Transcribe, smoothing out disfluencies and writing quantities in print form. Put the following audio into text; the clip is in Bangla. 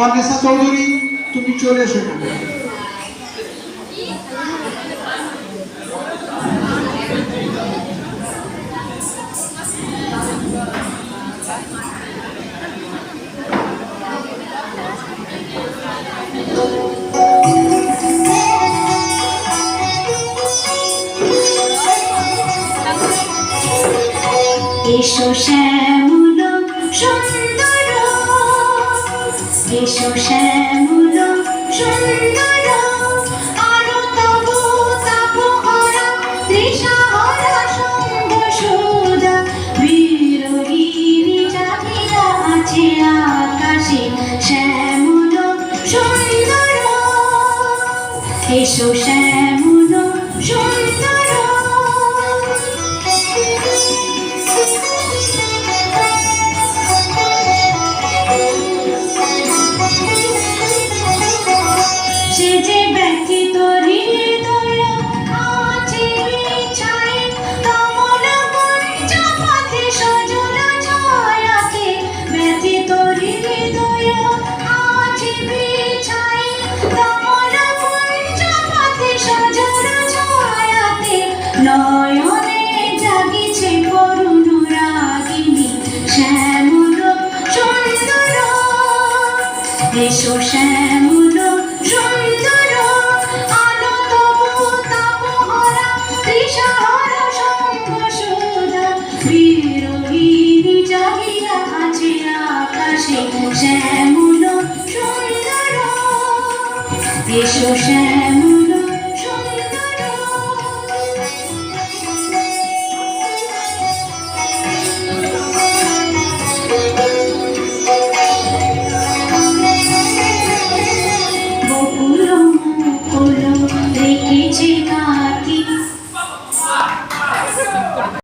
মানেসা চৌধুরী, তুমি চলে এসো। এসো শ্যামল সুন্দর, এসো শ্যামল সুন্দর, আরো তবু তাপহরা তৃষাহরা সঙ্গ সুধা, বিরোহীনি জাগিয়া আছে আকাশে শ্যামল সুন্দর, এসো শ্যামল সুন্দর। সে যে ব্যথিত হৃদয় আছে ছায়, কমল কুঞ্জ পথে সজল ছায়াতে, ব্যথিত হৃদয় আছে ছায়, কমল কুঞ্জ পথে সজল ছায়াতে, নয়নে জাগিছে করুণ রাগিনী শ্যামল সুন্দর, এসো শ্যামল সুন্দর, আলো তবু তাপহরা তৃষাহরা সঙ্গ সুধা, বিরোহীনি জাগিয়া আছে আকাশে শ্যামল সুন্দর, এসো শ্যামল।